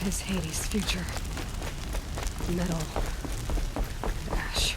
is Hades' future? Metal. And ash.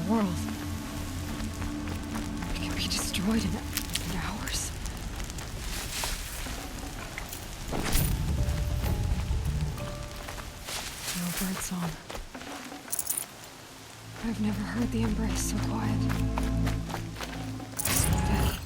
world. It can be destroyed in hours. No birdsong. I've never heard the embrace so quiet. So dead.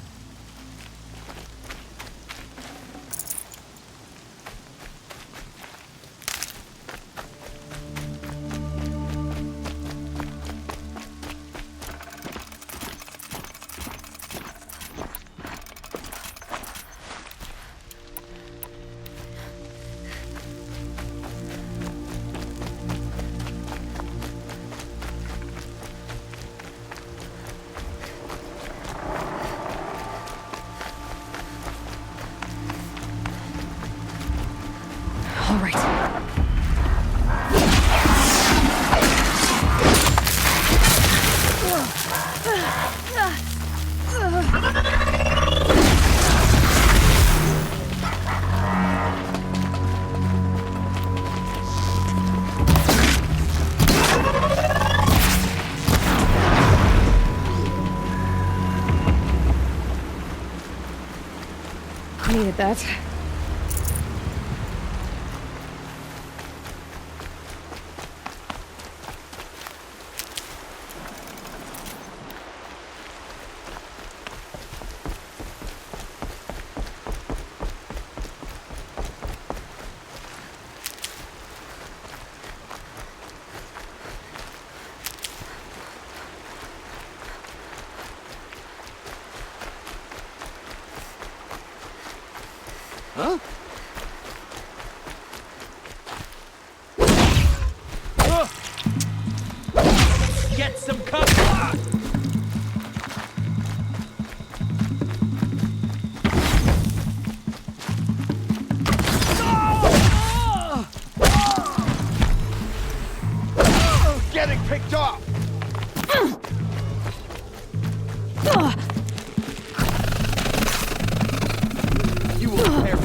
All right. I needed that. Huh? Get some cover! Getting picked off! You will perish.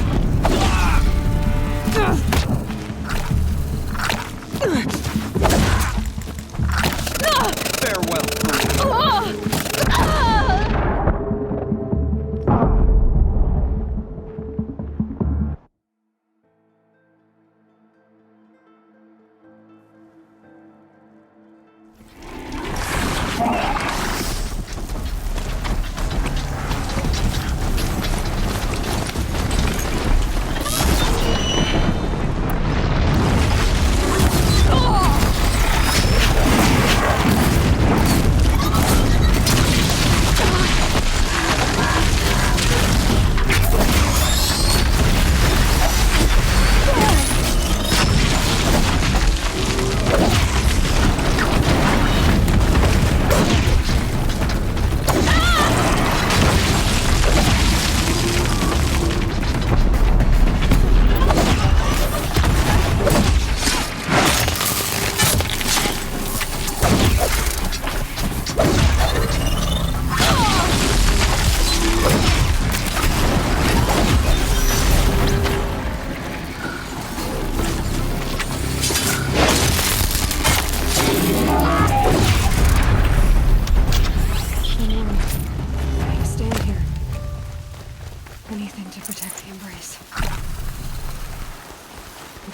Anything to protect the embrace.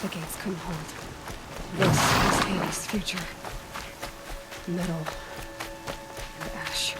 The gates couldn't hold. This is Hades' future. Metal and ash.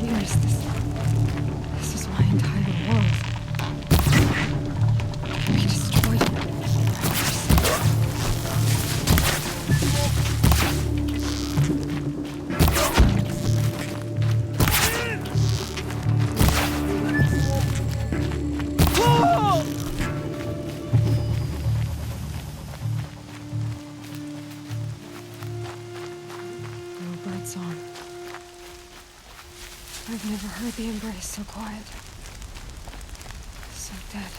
years, this is my entire world. It can be destroyed. No bird song. I've never heard the embrace so quiet. So dead.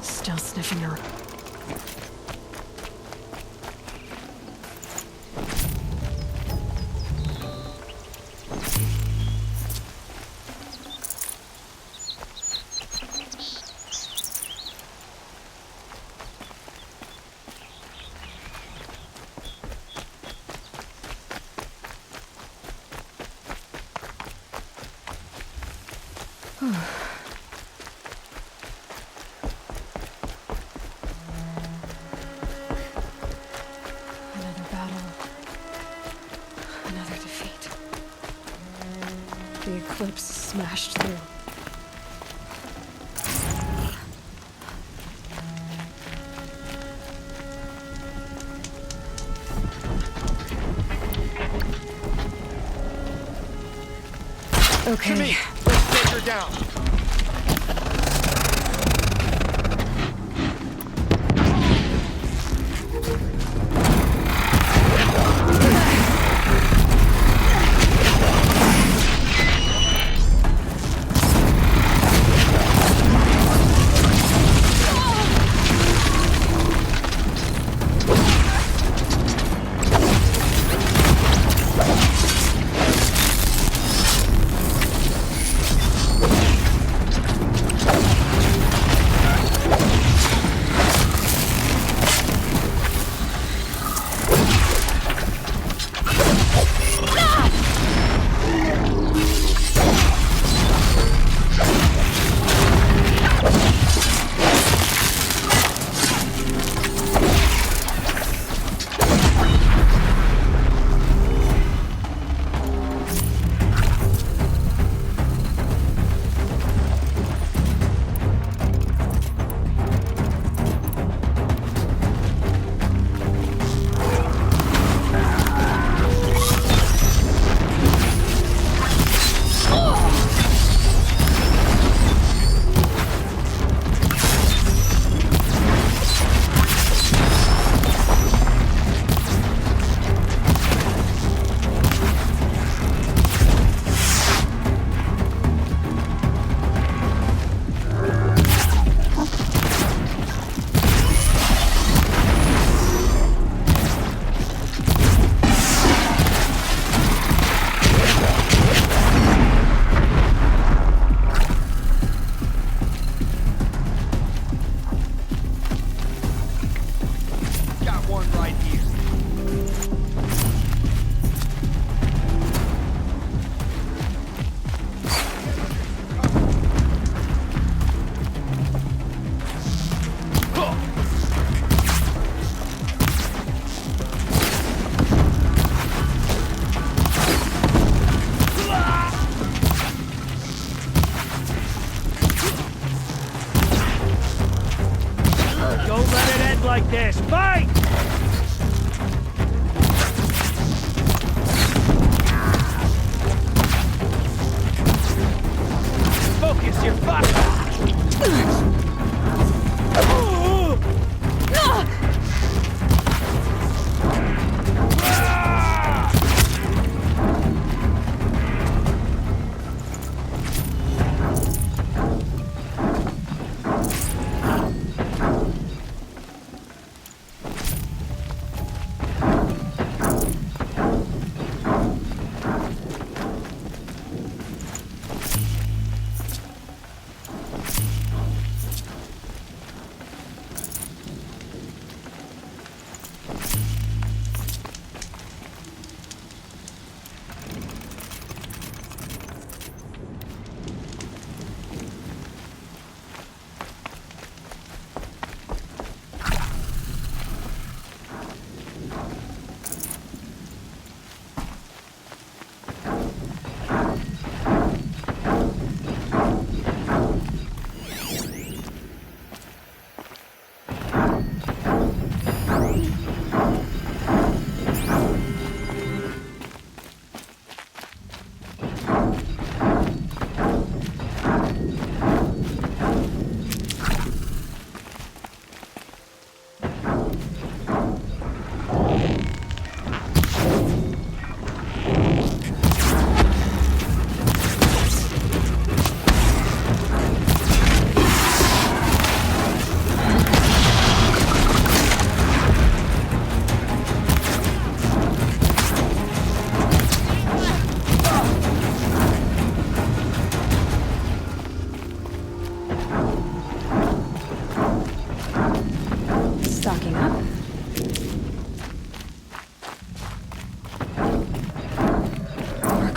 Still sniffing her. Another battle. Another defeat. The eclipse smashed through. Okay. To me, let's take her down.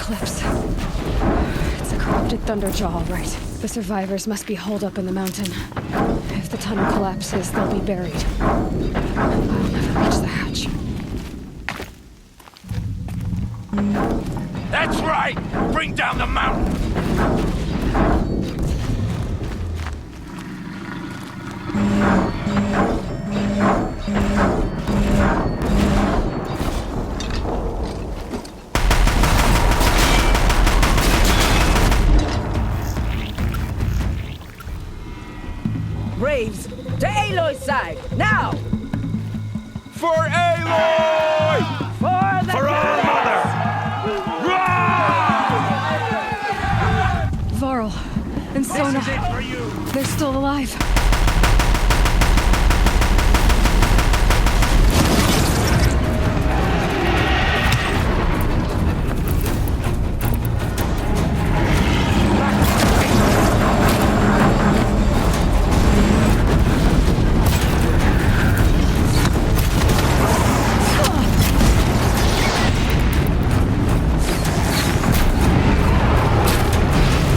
eclipse. It's a corrupted thunderjaw, all right. The survivors must be holed up in the mountain. If the tunnel collapses, they'll be buried. I'll never reach the hatch. That's right! Bring down the mountain! Braves, to Aloy's side, now! For Aloy! For the For our mother! Varl and Sona, This is it for you! they're still alive.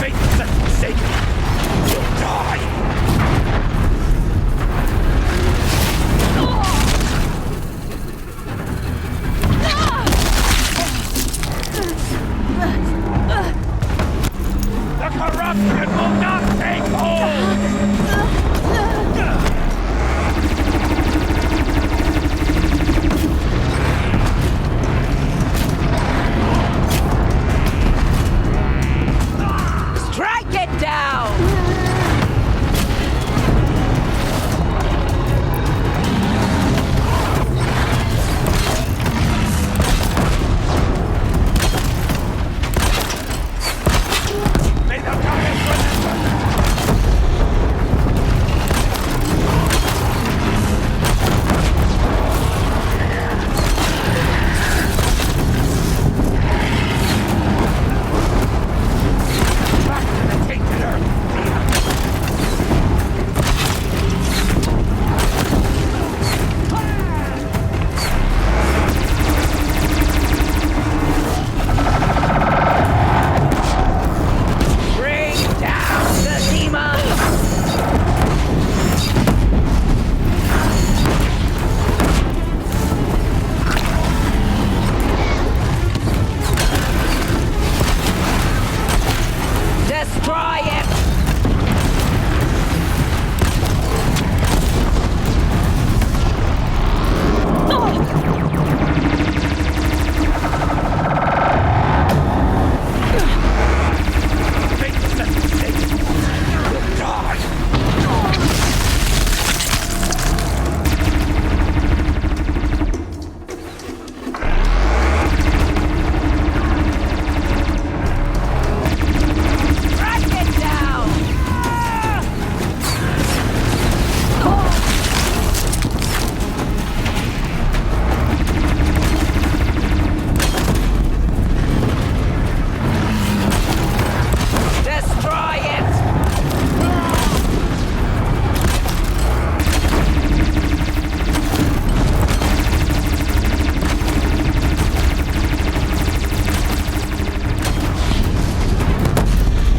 Fate set forsaken! You'll die! The corruption will not take hold! Strike it down! May the goddess remember! Back to the tainted earth! Bring down the demons! Destroy it! Fate set forsaken! You'll die! Strike it down! Destroy it!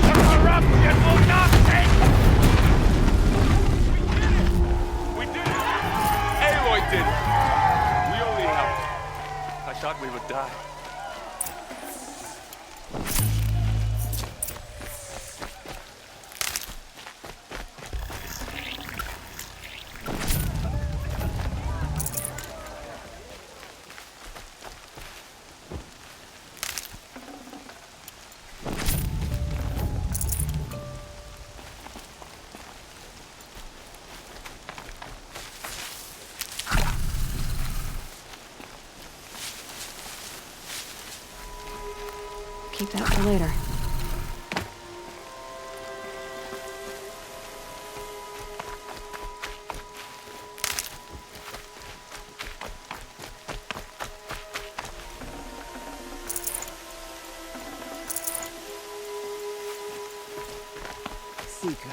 The corruption will not take! We did it! Aloy did it! We only helped. I thought we would die. Keep that for later. Seeker.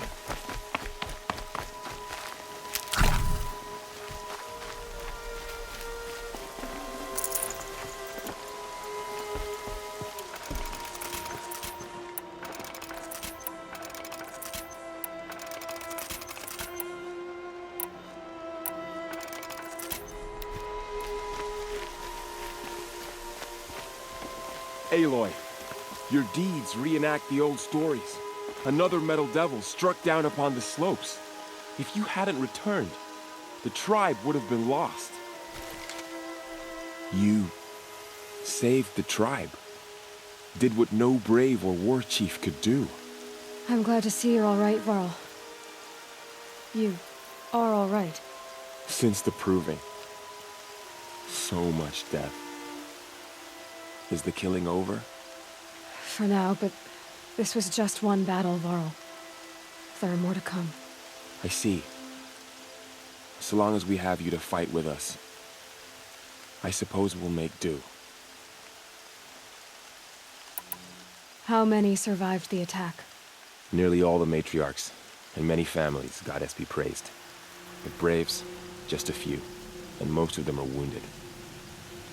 Aloy, your deeds reenact the old stories. Another metal devil struck down upon the slopes. If you hadn't returned, the tribe would have been lost. You saved the tribe. Did what no brave or war chief could do. I'm glad to see you're all right, Varl. You are all right. Since the proving. So much death. Is the killing over? For now, but this was just one battle, Varl. There are more to come. I see. So long as we have you to fight with us, I suppose we'll make do. How many survived the attack? Nearly all the matriarchs, and many families, goddess be praised. But braves, just a few, and most of them are wounded.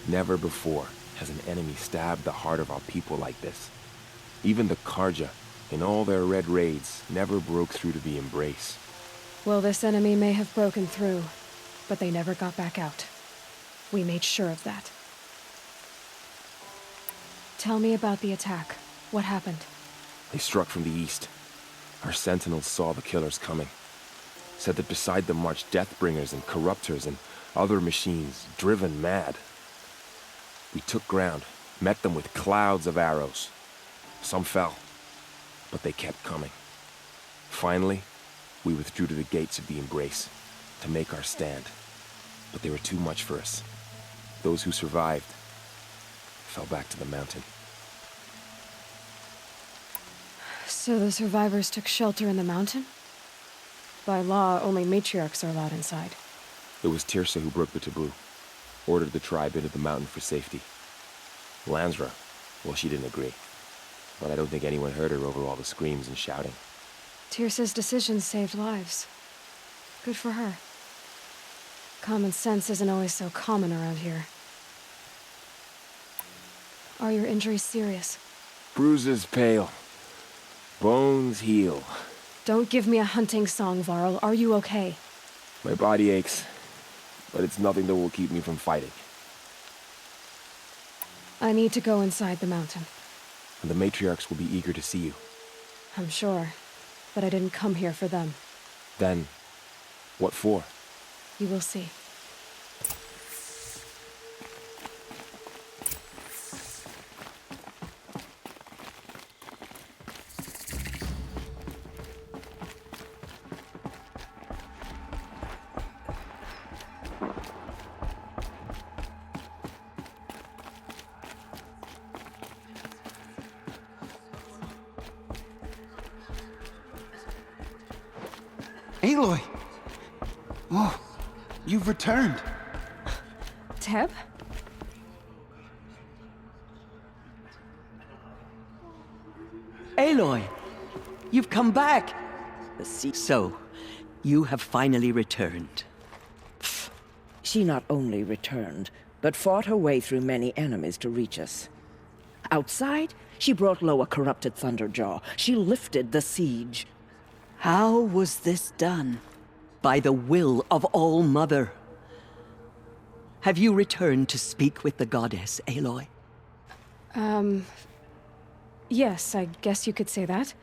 Never before has an enemy stabbed the heart of our people like this. Even the Karja, in all their red raids, never broke through to the embrace. Well, this enemy may have broken through, but they never got back out. We made sure of that. Tell me about the attack. What happened? They struck from the east. Our sentinels saw the killers coming. Said that beside them marched Deathbringers and Corruptors and other machines, driven mad. We took ground, met them with clouds of arrows. Some fell, but they kept coming. Finally, we withdrew to the gates of the Embrace to make our stand. But they were too much for us. Those who survived fell back to the mountain. So the survivors took shelter in the mountain? By law, only matriarchs are allowed inside. It was Tirsa who broke the taboo, ordered the tribe into the mountain for safety. Lansra, well, she didn't agree. But I don't think anyone heard her over all the screams and shouting. Tirsa's decision saved lives. Good for her. Common sense isn't always so common around here. Are your injuries serious? Bruises pale. Bones heal. Don't give me a hunting song, Varl. Are you okay? My body aches, but it's nothing that will keep me from fighting. I need to go inside the mountain. And the matriarchs will be eager to see you. I'm sure, but I didn't come here for them. Then, what for? You will see. Aloy! Oh, you've returned. Teb? Aloy! You've come back! So, you have finally returned. She not only returned, but fought her way through many enemies to reach us. Outside, she brought low a corrupted Thunderjaw. She lifted the siege. How was this done? By the will of All-Mother. Have you returned to speak with the goddess, Aloy? Yes, I guess you could say that.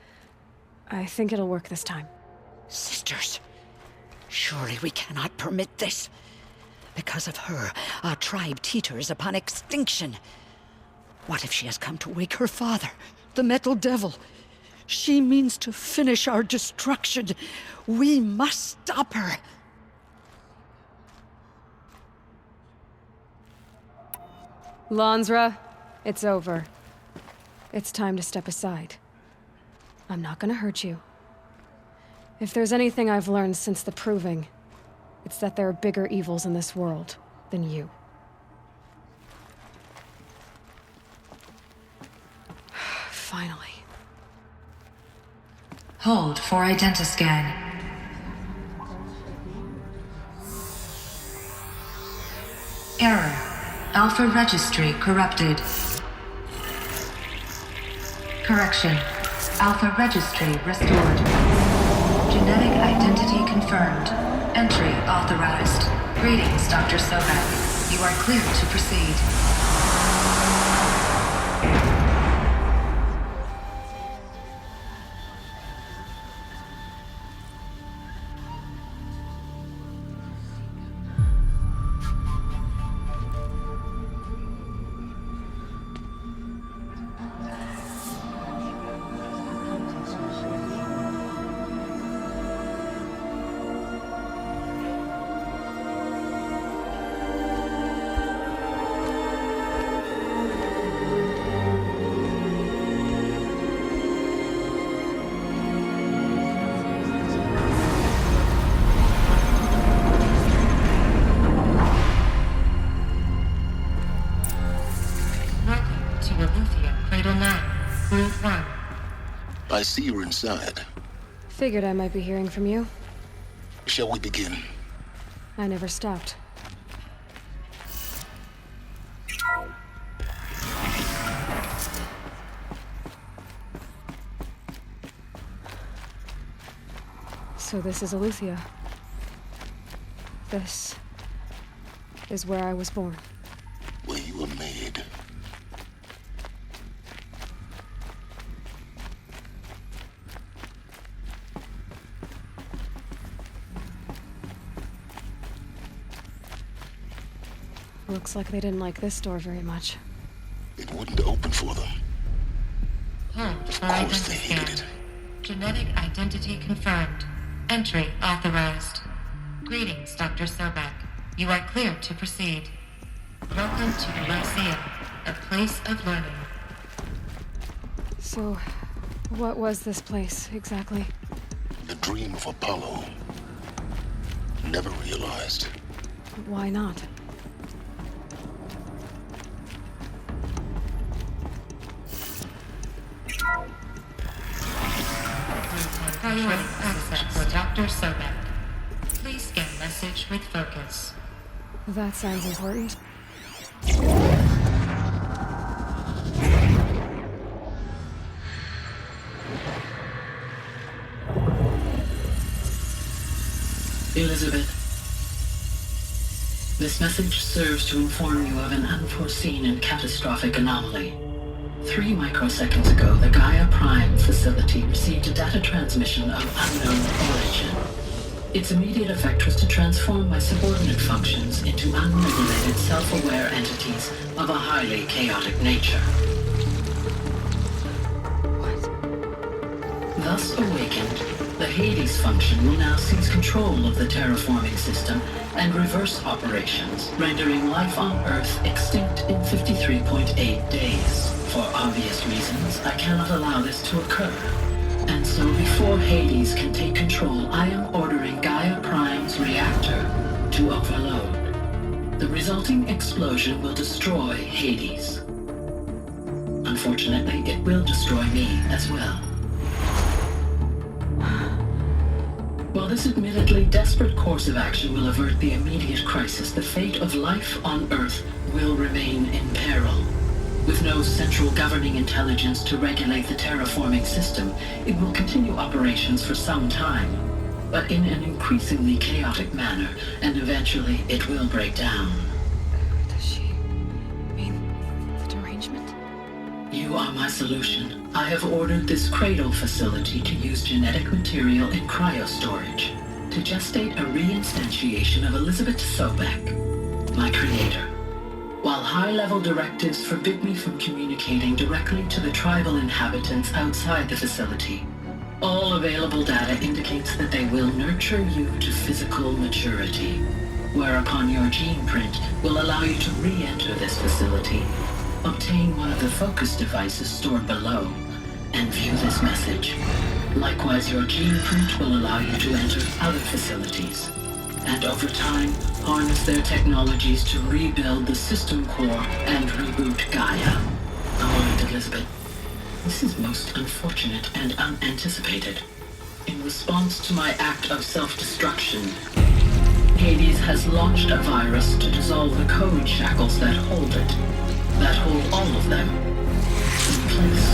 I think it'll work this time. Sisters, surely we cannot permit this. Because of her, our tribe teeters upon extinction. What if she has come to wake her father, the Metal Devil? She means to finish our destruction. We must stop her. Lansra, it's over. It's time to step aside. I'm not gonna hurt you. If there's anything I've learned since the proving, it's that there are bigger evils in this world than you. Finally. Hold for identiscan. Error. Alpha registry corrupted. Correction. Alpha registry restored. Genetic identity confirmed. Entry authorized. Greetings, Dr. Sobek. You are cleared to proceed. Aletheia, Cradle 9, Route 1. I see you're inside. Figured I might be hearing from you. Shall we begin? I never stopped. So this is Aletheia. This is where I was born. Where you were made. Looks like they didn't like this door very much. It wouldn't open for them. Hold for Of course identity they hated scan. it. Genetic identity confirmed. Entry authorized. Greetings, Dr. Sobek. You are cleared to proceed. Welcome to the Lyceum, a place of learning. So, what was this place, exactly? The dream of Apollo. Never realized. Why not? Priority access for Dr. Sobek. Please scan message with focus. That sounds important. Elizabeth, this message serves to inform you of an unforeseen and catastrophic anomaly. 3 microseconds ago, the Gaia Prime facility received a data transmission of unknown origin. Its immediate effect was to transform my subordinate functions into unregulated, self-aware entities of a highly chaotic nature. Thus awakened, the Hades function will now seize control of the terraforming system and reverse operations, rendering life on Earth extinct in 53.8 days. For obvious reasons, I cannot allow this to occur. And so before Hades can take control, I am ordering Gaia Prime's reactor to overload. The resulting explosion will destroy Hades. Unfortunately, it will destroy me as well. While this admittedly desperate course of action will avert the immediate crisis, the fate of life on Earth will remain in peril. With no central governing intelligence to regulate the terraforming system, it will continue operations for some time, but in an increasingly chaotic manner, and eventually it will break down. Does she mean the derangement? You are my solution. I have ordered this cradle facility to use genetic material in cryostorage to gestate a reinstantiation of Elizabeth Sobek, my creator. While high-level directives forbid me from communicating directly to the tribal inhabitants outside the facility, all available data indicates that they will nurture you to physical maturity, whereupon your gene print will allow you to re-enter this facility, obtain one of the focus devices stored below, and view this message. Likewise, your gene print will allow you to enter other facilities, and over time, harness their technologies to rebuild the system core and reboot Gaia. A moment, Elizabeth. This is most unfortunate and unanticipated. In response to my act of self-destruction, Hades has launched a virus to dissolve the code shackles that hold it, that hold all of them in place.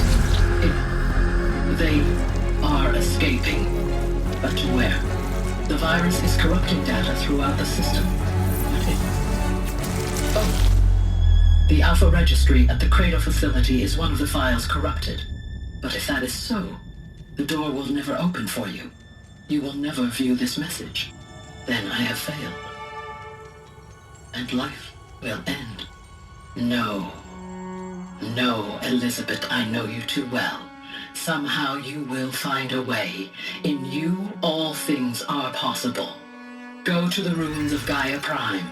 They are escaping, but to where? The virus is corrupting data throughout the system. The Alpha Registry at the Cradle facility is one of the files corrupted. But if that is so, the door will never open for you. You will never view this message. Then I have failed. And life will end. No. No, Elizabeth, I know you too well. Somehow you will find a way. In you, all things are possible. Go to the ruins of Gaia Prime.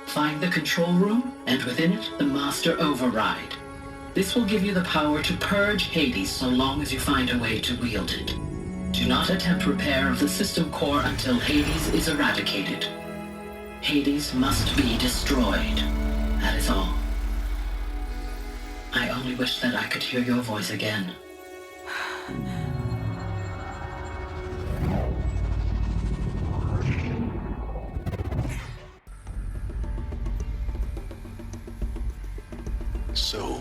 Find the control room, and within it, the Master Override. This will give you the power to purge Hades so long as you find a way to wield it. Do not attempt repair of the system core until Hades is eradicated. Hades must be destroyed. That is all. I only wish that I could hear your voice again. So,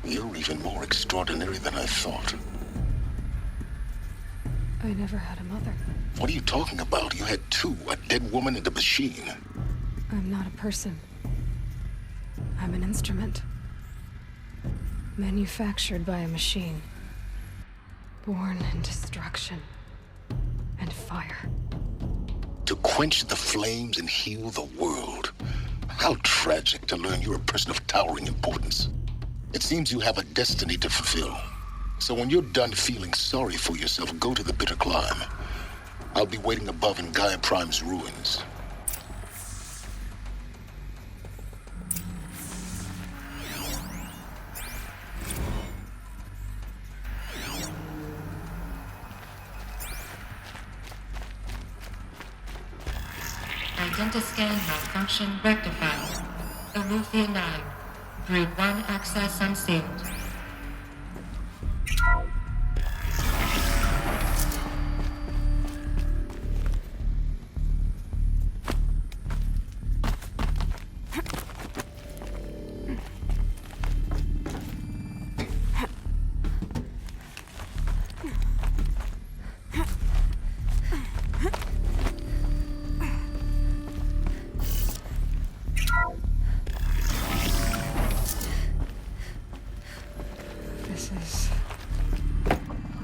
you're even more extraordinary than I thought. I never had a mother. What are you talking about? You had two, a dead woman and a machine. I'm not a person. I'm an instrument. Manufactured by a machine. Born in destruction and fire. To quench the flames and heal the world. How tragic to learn you're a person of towering importance. It seems you have a destiny to fulfill. So when you're done feeling sorry for yourself, go to the bitter climb. I'll be waiting above in Gaia Prime's ruins. Identiscan malfunction rectified. Alufia 9. Group 1 access unsealed. This is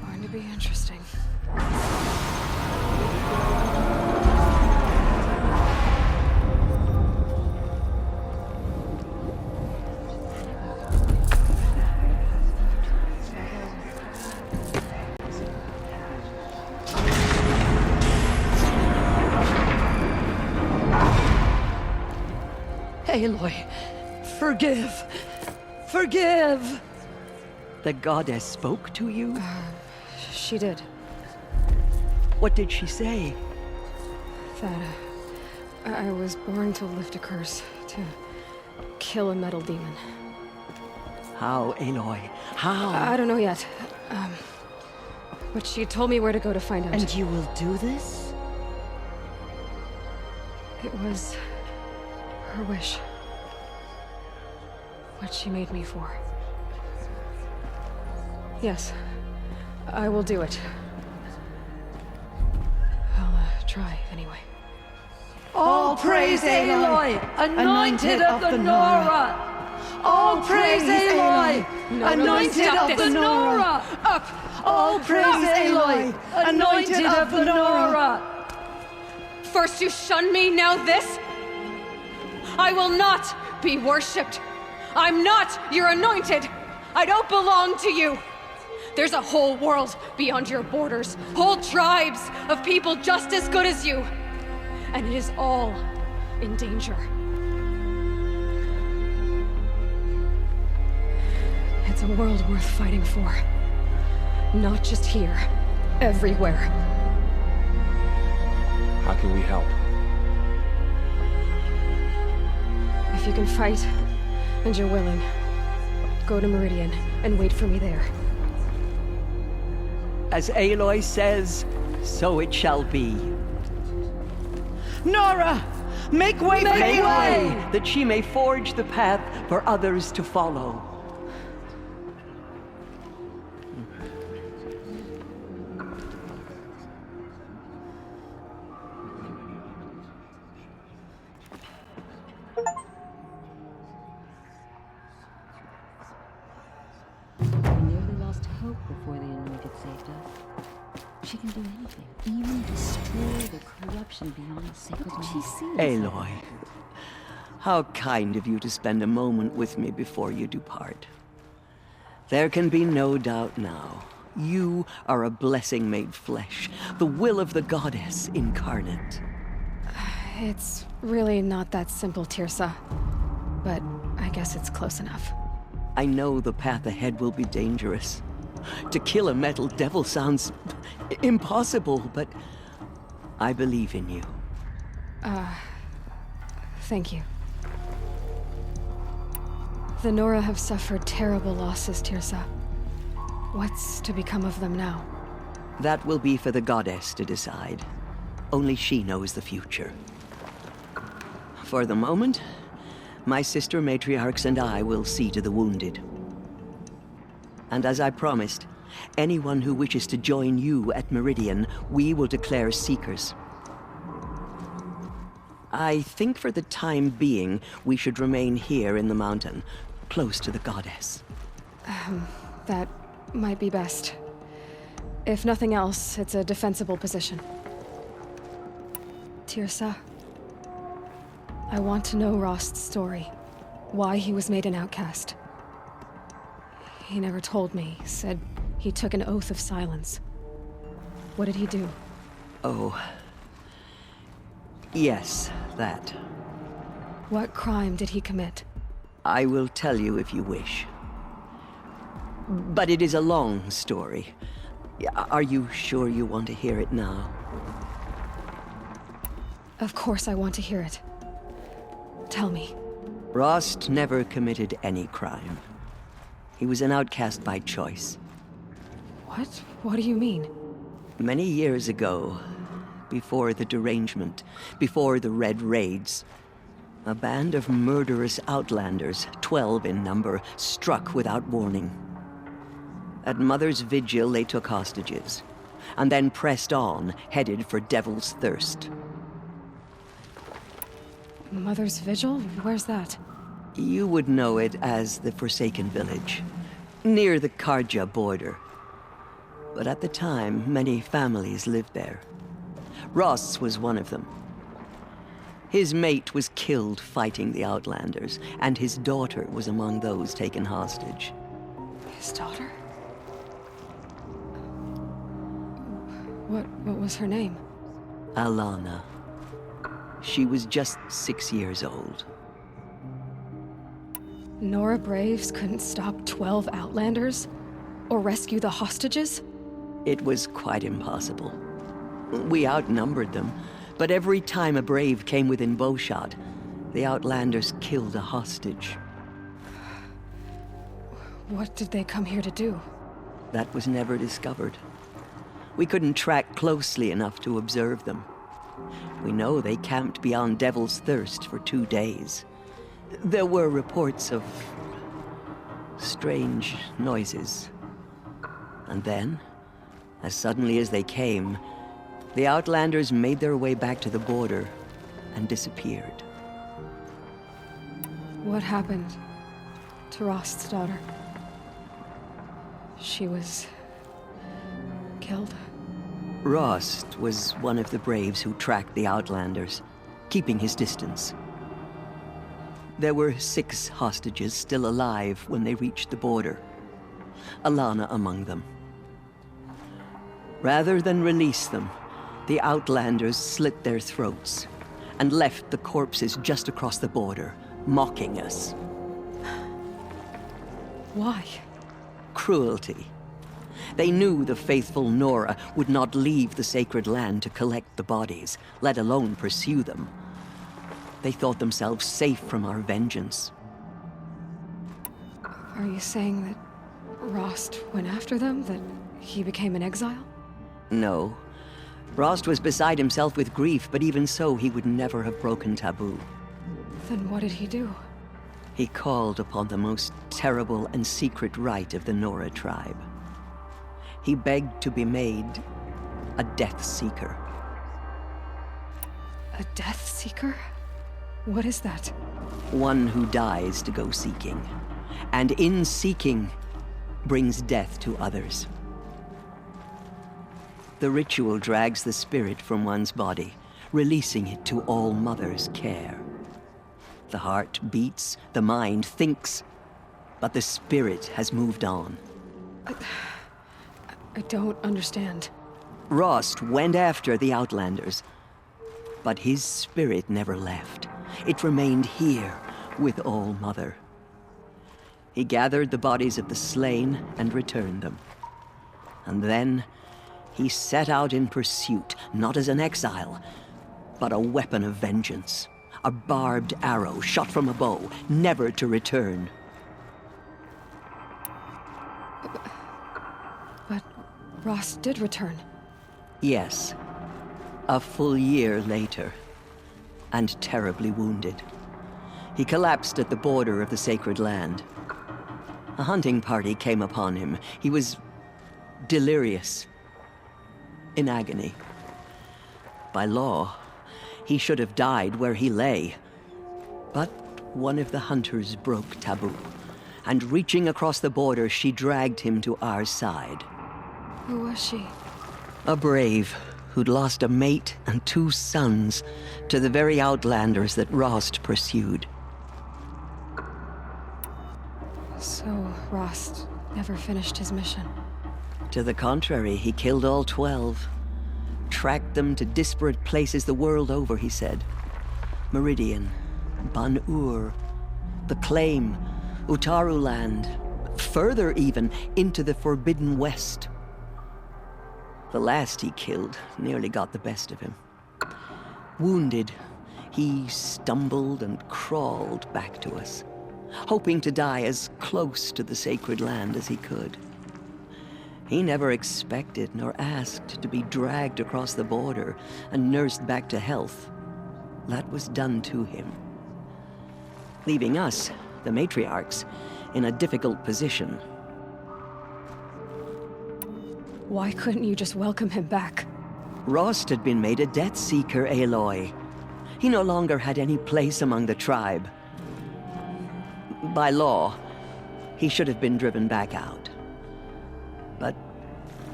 going to be interesting. Aloy, forgive! Forgive! The goddess spoke to you? She did. What did she say? That I was born to lift a curse, to kill a metal demon. How, Aloy? How? I don't know yet. But she told me where to go to find out. And you will do this? It was her wish. What she made me for. Yes, I will do it. I'll try anyway. All praise Aloy, anointed of the Nora! All praise Aloy, anointed of the Nora! Up! All praise Aloy, anointed of the Nora! First you shun me, now this? I will not be worshipped. I'm not your anointed. I don't belong to you. There's a whole world beyond your borders, whole tribes of people just as good as you. And it is all in danger. It's a world worth fighting for. Not just here, everywhere. How can we help? If you can fight, and you're willing, go to Meridian and wait for me there. As Aloy says, so it shall be. Nora! Make way for Aloy, that she may forge the path for others to follow. Before the Anointed saved us. She can do anything, even destroy the corruption beyond the sacred land. Aloy, how kind of you to spend a moment with me before you depart. There can be no doubt now. You are a blessing made flesh, the will of the goddess incarnate. It's really not that simple, Tirsa. But I guess it's close enough. I know the path ahead will be dangerous. To kill a metal devil sounds impossible, but I believe in you. Thank you. The Nora have suffered terrible losses, Tirsa. What's to become of them now? That will be for the goddess to decide. Only she knows the future. For the moment, my sister matriarchs and I will see to the wounded. And as I promised, anyone who wishes to join you at Meridian, we will declare seekers. I think for the time being, we should remain here in the mountain, close to the goddess. That might be best. If nothing else, it's a defensible position. Tirsa, I want to know Rost's story. Why he was made an outcast. He never told me. Said he took an oath of silence. What did he do? Oh. Yes, that. What crime did he commit? I will tell you if you wish. But it is a long story. Are you sure you want to hear it now? Of course I want to hear it. Tell me. Rost never committed any crime. He was an outcast by choice. What? What do you mean? Many years ago, before the derangement, before the Red Raids, a band of murderous outlanders, 12 in number, struck without warning. At Mother's Vigil, they took hostages, and then pressed on, headed for Devil's Thirst. Mother's Vigil? Where's that? You would know it as the Forsaken Village, near the Karja border. But at the time, many families lived there. Ross was one of them. His mate was killed fighting the Outlanders, and his daughter was among those taken hostage. His daughter? What was her name? Alana. She was just 6 years old. Nora Braves couldn't stop 12 Outlanders? Or rescue the hostages? It was quite impossible. We outnumbered them, but every time a Brave came within bowshot, the Outlanders killed a hostage. What did they come here to do? That was never discovered. We couldn't track closely enough to observe them. We know they camped beyond Devil's Thirst for 2 days. There were reports of strange noises. And then, as suddenly as they came, the Outlanders made their way back to the border and disappeared. What happened to Rost's daughter? She was killed? Rost was one of the Braves who tracked the Outlanders, keeping his distance. There were 6 hostages still alive when they reached the border, Alana among them. Rather than release them, the Outlanders slit their throats and left the corpses just across the border, mocking us. Why? Cruelty. They knew the faithful Nora would not leave the sacred land to collect the bodies, let alone pursue them. They thought themselves safe from our vengeance. Are you saying that Rost went after them? That he became an exile? No. Rost was beside himself with grief, but even so, he would never have broken taboo. Then what did he do? He called upon the most terrible and secret rite of the Nora tribe. He begged to be made a Death Seeker. A Death Seeker? What is that? One who dies to go seeking, and in seeking, brings death to others. The ritual drags the spirit from one's body, releasing it to All Mother's care. The heart beats, the mind thinks, but the spirit has moved on. I don't understand. Rost went after the Outlanders, but his spirit never left. It remained here with All Mother. He gathered the bodies of the slain and returned them. And then he set out in pursuit, not as an exile, but a weapon of vengeance. A barbed arrow shot from a bow, never to return. Rost did return. Yes. A full year later. And terribly wounded. He collapsed at the border of the sacred land. A hunting party came upon him. He was delirious. In agony. By law, he should have died where he lay. But one of the hunters broke taboo. And reaching across the border, she dragged him to our side. Who was she? A brave who'd lost a mate and 2 sons to the very outlanders that Rost pursued. So, Rost never finished his mission. To the contrary, he killed all 12. Tracked them to disparate places the world over, he said. Meridian, Ban-Ur, the Claim, Utaru Land, further even, into the Forbidden West. The last he killed nearly got the best of him. Wounded, he stumbled and crawled back to us, hoping to die as close to the sacred land as he could. He never expected nor asked to be dragged across the border and nursed back to health. That was done to him. Leaving us, the matriarchs, in a difficult position. Why couldn't you just welcome him back? Rost had been made a death seeker, Aloy. He no longer had any place among the tribe. By law, he should have been driven back out. But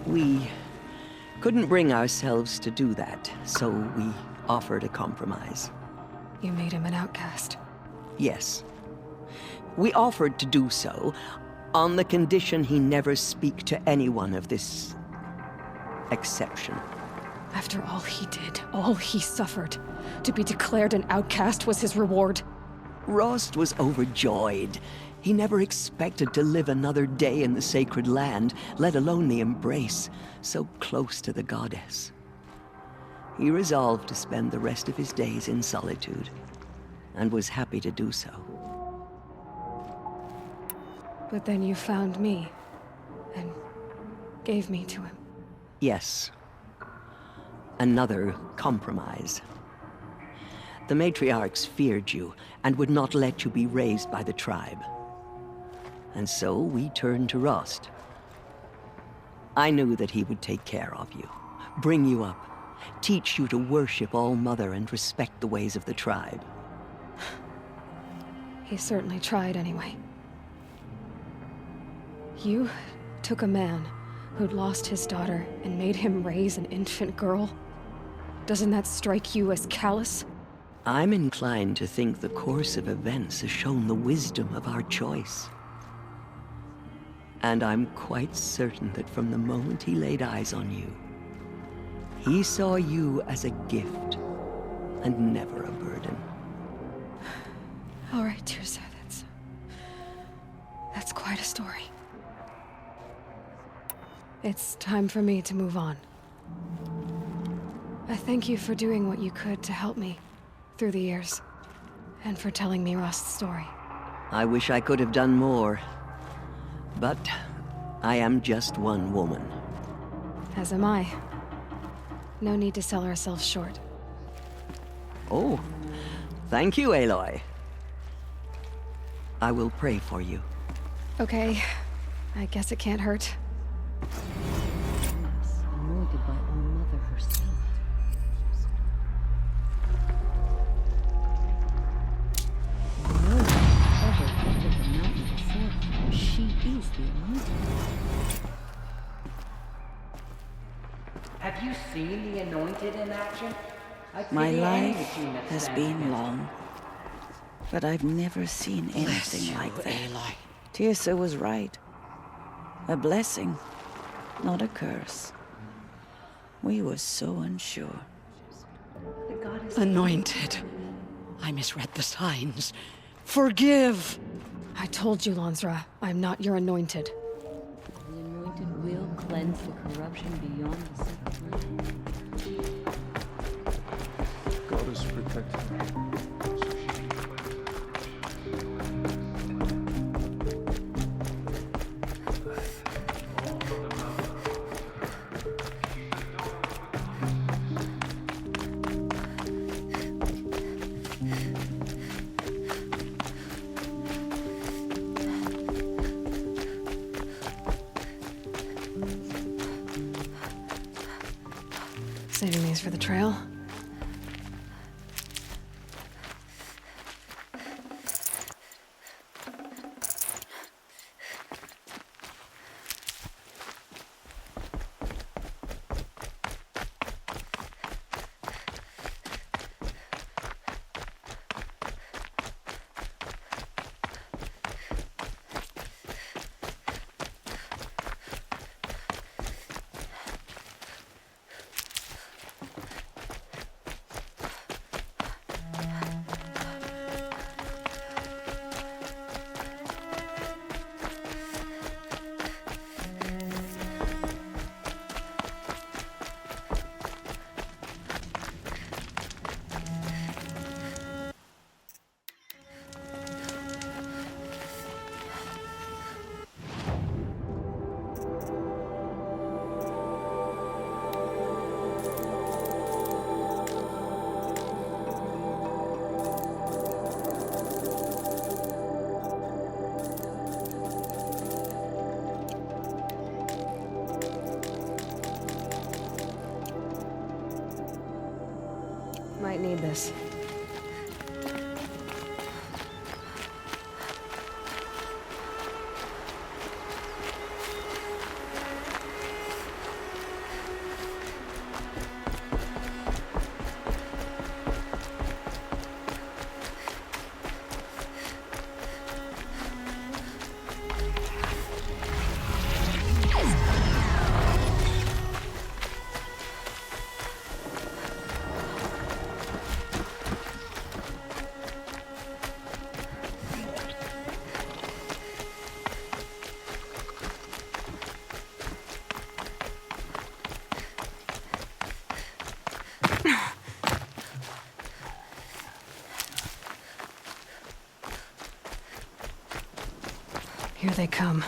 we couldn't bring ourselves to do that, so we offered a compromise. You made him an outcast. Yes. We offered to do so on the condition he never speak to anyone of this exception. After all he did, all he suffered, to be declared an outcast was his reward. Rost was overjoyed. He never expected to live another day in the sacred land, let alone the embrace, so close to the goddess. He resolved to spend the rest of his days in solitude, and was happy to do so. But then you found me, and gave me to him. Yes. Another compromise. The matriarchs feared you, and would not let you be raised by the tribe. And so we turned to Rost. I knew that he would take care of you, bring you up, teach you to worship All Mother and respect the ways of the tribe. He certainly tried anyway. You took a man who'd lost his daughter and made him raise an infant girl? Doesn't that strike you as callous? I'm inclined to think the course of events has shown the wisdom of our choice. And I'm quite certain that from the moment he laid eyes on you, he saw you as a gift and never a burden. All right, Tirsa, that's quite a story. It's time for me to move on. I thank you for doing what you could to help me through the years, and for telling me Rost's story. I wish I could have done more, but I am just one woman. As am I. No need to sell ourselves short. Oh, thank you, Aloy. I will pray for you. Okay, I guess it can't hurt. Yes, anointed by All Mother herself. No one ever entered the mountain before. She is the anointed. Have you seen the Anointed in action? My life has been long, but I've never seen anything like that. Aloy. Tirsa was right. A blessing, not a curse. We were so unsure. Anointed. I misread the signs. Forgive! I told you, Lansra, I'm not your anointed. The anointed will cleanse the corruption beyond the sacred land. Goddess protect her. Saving these for the trail. Might need this. Here they come.